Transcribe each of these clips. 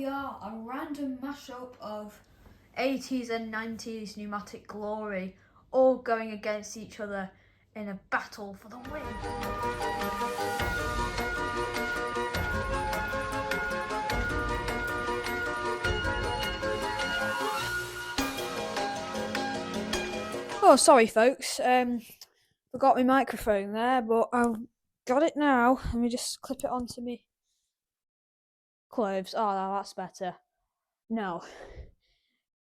we are, a random mashup of 80s and 90s Numatic glory, all going against each other in a battle for the win. Oh, sorry folks, forgot my microphone there, but I've got it now. Let me just clip it onto me clothes. Oh, no, that's better. No.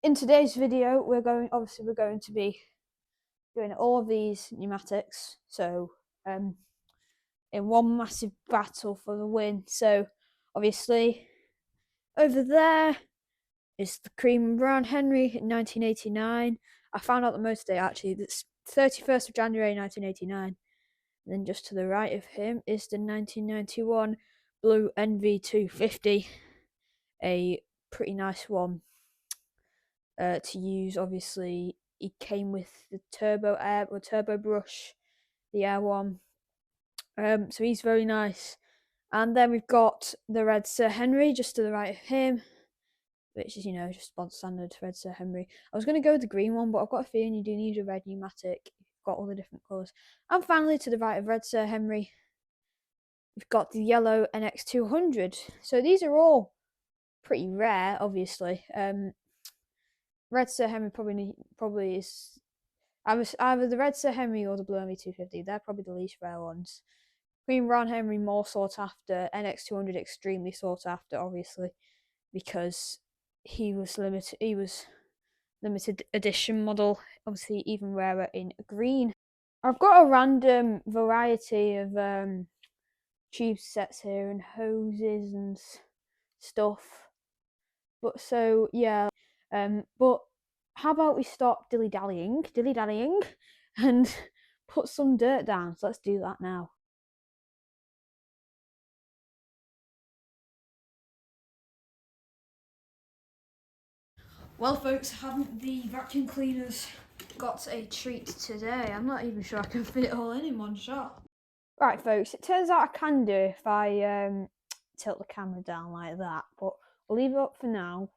In today's video, we're going to be doing all of these pneumatics. So, in one massive battle for the win. So, obviously, over there is the Cream and Brown Henry in 1989. I found out the motor date actually. That's 31st of January 1989. And then just to the right of him is the 1991 Blue NV250, a pretty nice one to use. Obviously, it came with the turbo brush, the air one. So he's very nice. And then we've got the Red Sir Henry just to the right of him, which is, just standard Red Sir Henry. I was going to go with the green one, but I've got a feeling you do need a red pneumatic. You've got all the different colours. And finally, to the right of Red Sir Henry, we've got the yellow NX200. So these are all pretty rare, obviously. Red Sir Henry probably is either the Red Sir Henry or the Blue ME250. They're probably the least rare ones. Green Brown Henry more sought after. NX200 extremely sought after, obviously, because he was limited. He was limited edition model, obviously even rarer in green. I've got a random variety of tube sets here and hoses and stuff. But so yeah, but how about we stop dilly-dallying, and put some dirt down. So let's do that now. Well, folks, haven't the vacuum cleaners got a treat today? I'm not even sure I can fit it all in one shot. Right, folks, it turns out I can do if I tilt the camera down like that, but we'll leave it up for now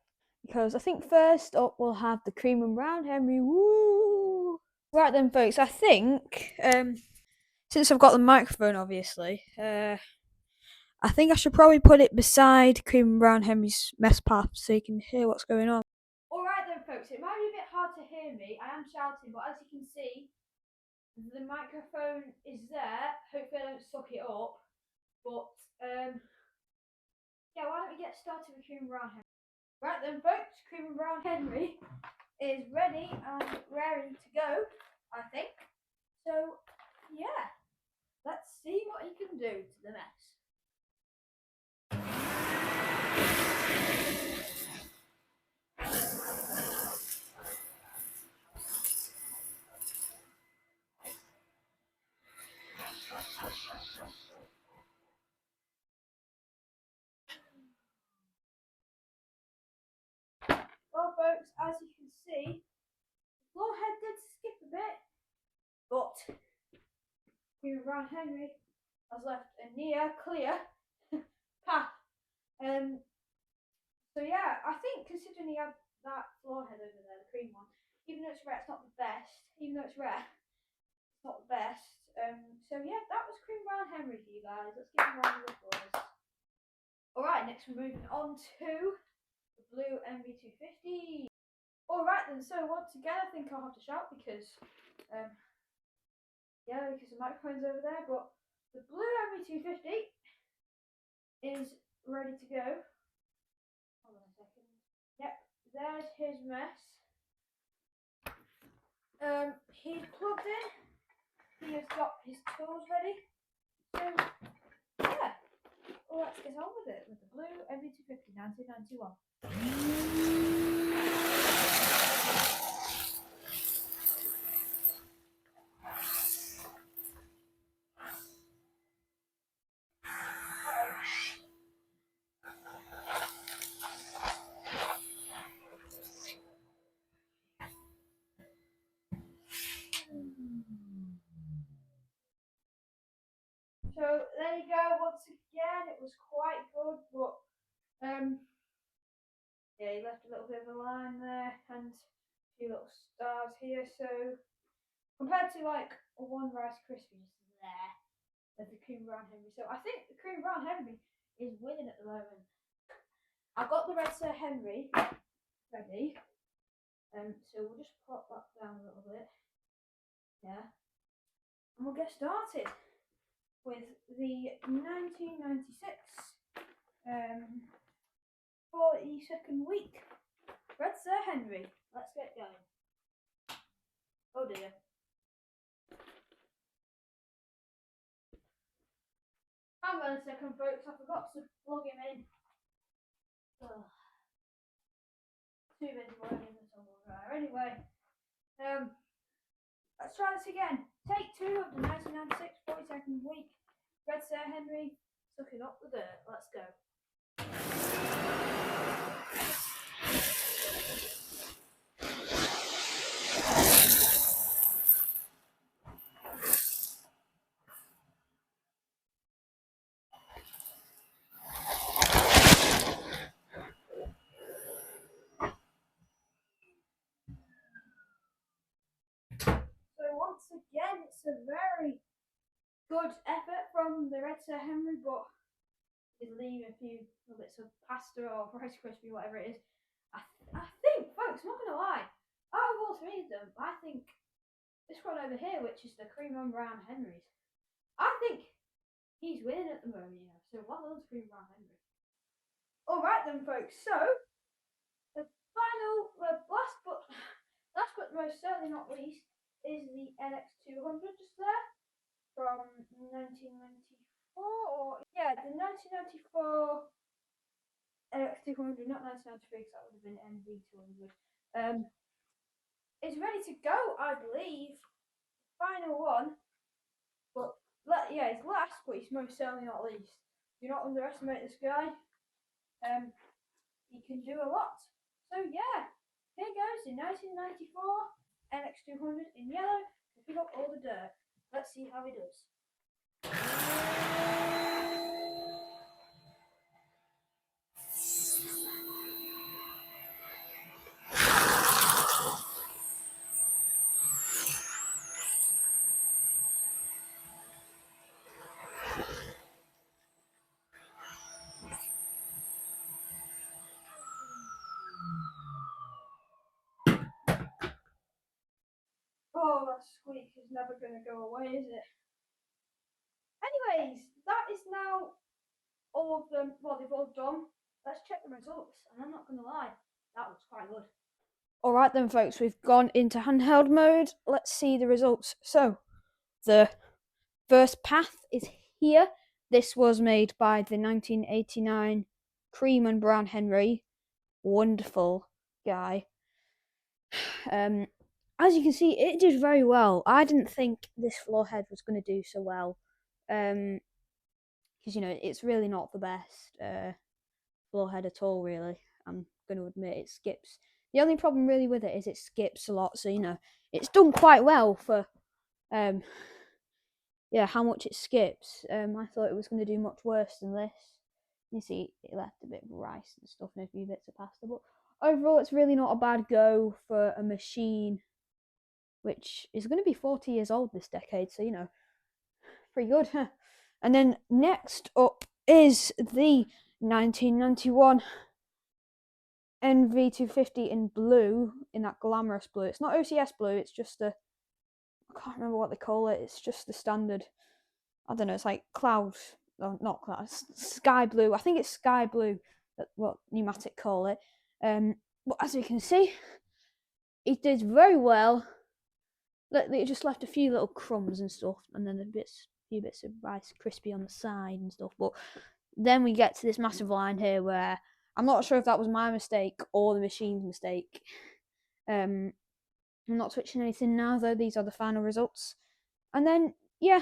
because I think first up we'll have the Cream and Brown Henry. Woo! Right then, folks, I think since I've got the microphone, obviously, I think I should probably put it beside Cream and Brown Henry's mess path so you can hear what's going on. Alright then, folks, it might be a bit hard to hear me. I am shouting, but as you can see, the microphone is there. Hopefully I don't suck it up. But, yeah, why don't we get started with Cream and Brown Henry? Right then, folks, Cream and Brown Henry is ready and raring to go, I think. So, yeah, let's see what he can do to the mess. Well, folks, as you can see, the floor head did skip a bit, but Cream and Brown Henry has left a near clear path. So yeah, I think considering he had that floor head over there, the cream one, even though it's rare, it's not the best. Even though it's rare, it's not the best. So yeah, that was Cream Brown Henry for you guys. Let's give him a round of applause. Alright, next we're moving on to the blue MV250. Alright then, so once again I think I'll have to shout because because the microphone's over there, but the blue MV250 is ready to go. Hold on a second. Yep, there's his mess. He's plugged in. He has got his tools ready. So, yeah. Well, let's get on with it with the blue MV250 1991. So there you go. Once again, it was quite good, but a little bit of a line there and a few little stars here. So compared to like a one Rice Krispies there, there's the cream brown Henry. So I think the cream brown Henry is winning at the moment. I've got the red Sir Henry ready. So we'll just pop that down a little bit. Yeah. And we'll get started with the 1996 42nd week. Red Sir Henry. Let's get going. Oh dear. Hang on a second, folks. I forgot to plug him in. Ugh. Too busy working the tumble dryer. Anyway, let's try this again. Take 2 of the 1996 42nd week. Red Sir Henry sucking up the dirt. Let's go. So once again, it's a very good effort from the Red Sir Henry, but he's leaving a few little bits of pasta or Rice Krispie, whatever it is. I think, folks, I'm not going to lie, out of all 3 of them, I think this one over here, which is the cream and brown Henry's, I think he's winning at the moment, you know. So well done, cream brown Henry. All right then, folks. So the final, last but most certainly not least, is the NX200 just there from 1994. Or yeah, the 1994 NX200, not 1993, because that would have been NV200. It's ready to go, I believe. Final one, but yeah, it's last, but it's most certainly not least. Do not underestimate this guy. He can do a lot. So yeah, here goes the 1994 NX200 in yellow to pick up all the dirt. Let's see how he does. Oh, that squeak is never going to go away, is it? Anyways, that is now all of them. Well, they've all done. Let's check the results. And I'm not going to lie, that looks quite good. Alright then, folks, we've gone into handheld mode. Let's see the results. So, the first path is here. This was made by the 1989 Cream and Brown Henry. Wonderful guy. As you can see, it did very well. I didn't think this floor head was going to do so well. Because, you know, it's really not the best floor head at all, really. I'm going to admit it skips. The only problem really with it is it skips a lot. So, you know, it's done quite well for yeah, how much it skips. I thought it was going to do much worse than this. You see, it left a bit of rice and stuff and a few bits of pasta, but overall, it's really not a bad go for a machine which is going to be 40 years old this decade, so, you know, pretty good. And then next up is the 1991 NV250 in blue, in that glamorous blue. It's not OCS blue, it's just a, I can't remember what they call it, it's just the standard, I don't know, it's like cloud, not cloud, sky blue. I think it's sky blue, what Numatic call it. But as you can see, it did very well. It just left a few little crumbs and stuff, and then a few bits of Rice Krispie on the side and stuff. But then we get to this massive line here where I'm not sure if that was my mistake or the machine's mistake. I'm not switching anything now, though. These are the final results. And then, yeah,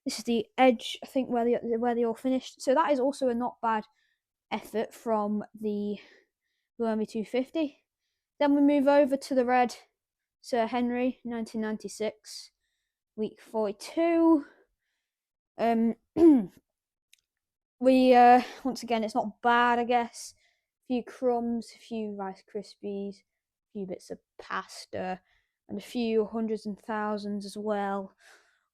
this is the edge, I think, where they all finished. So that is also a not bad effort from the Blue Army 250. Then we move over to the red Sir Henry, 1996, week 42. We once again, it's not bad, I guess. A few crumbs, a few Rice Krispies, a few bits of pasta, and a few hundreds and thousands as well.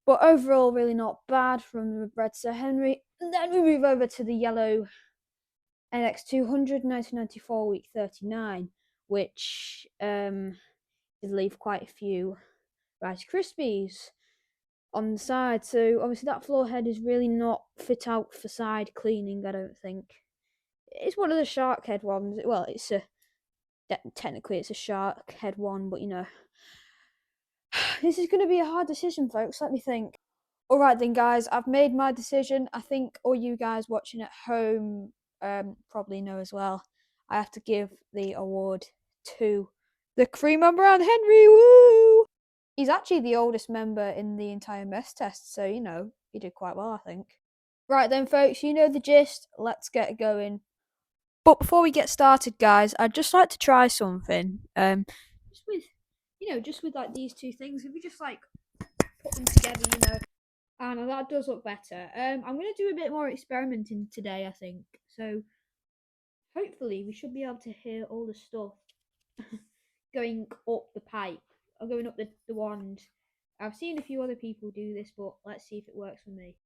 But overall, really not bad from the red Sir Henry. And then we move over to the yellow NX200 1994 week 39, which did leave quite a few Rice Krispies on the side. So obviously that floor head is really not fit out for side cleaning, I don't think. It's one of the shark head ones. Well, technically it's a shark head one, but you know. This is going to be a hard decision, folks. Let me think. Alright then, guys, I've made my decision. I think all you guys watching at home probably know as well. I have to give the award to the cream and brown Henry. Woo! He's actually the oldest member in the entire mess test, so you know, he did quite well, I think. Right then, folks, you know the gist. Let's get going. But before we get started, guys, I'd just like to try something. Just with, just with like these two things. If we just like put them together, and that does look better. I'm gonna do a bit more experimenting today, I think. So hopefully we should be able to hear all the stuff going up the pipe or going up the wand. I've seen a few other people do this, but let's see if it works for me.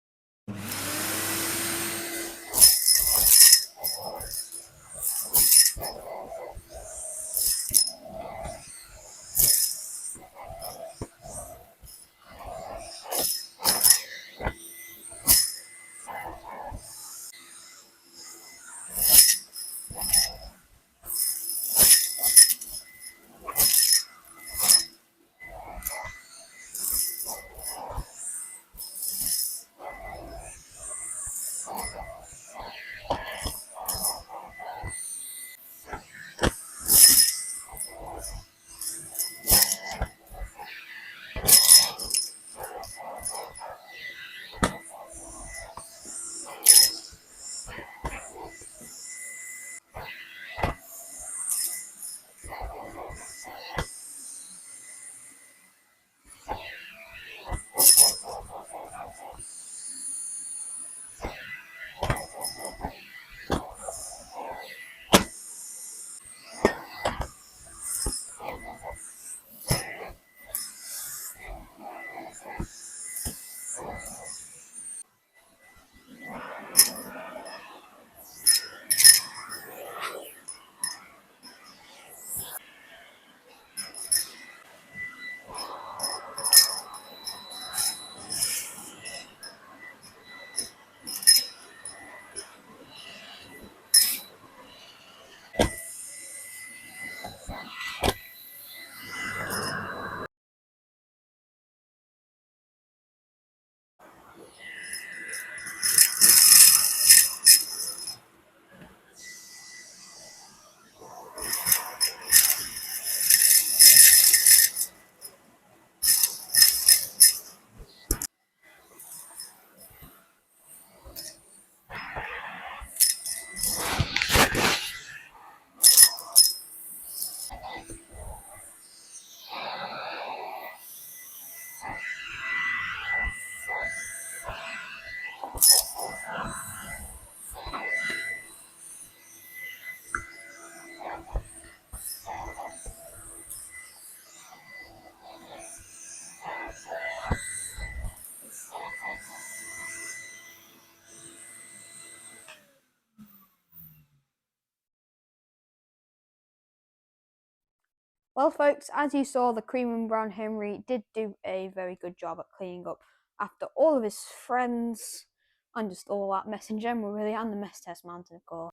Well, folks, as you saw, the cream and brown Henry did do a very good job at cleaning up after all of his friends and just all that mess in general, really, and the mess test mountain, of course.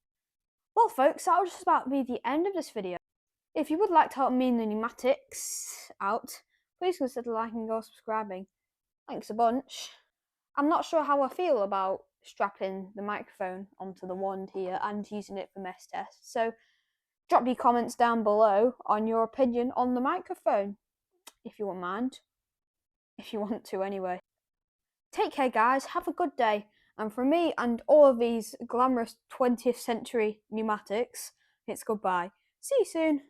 Well, folks, that will just about be the end of this video. If you would like to help me and the pneumatics out, please consider liking or subscribing. Thanks a bunch. I'm not sure how I feel about strapping the microphone onto the wand here and using it for mess tests, so drop your comments down below on your opinion on the microphone, if you wouldn't mind. If you want to, anyway. Take care, guys. Have a good day. And from me and all of these glamorous 20th century pneumatics, it's goodbye. See you soon.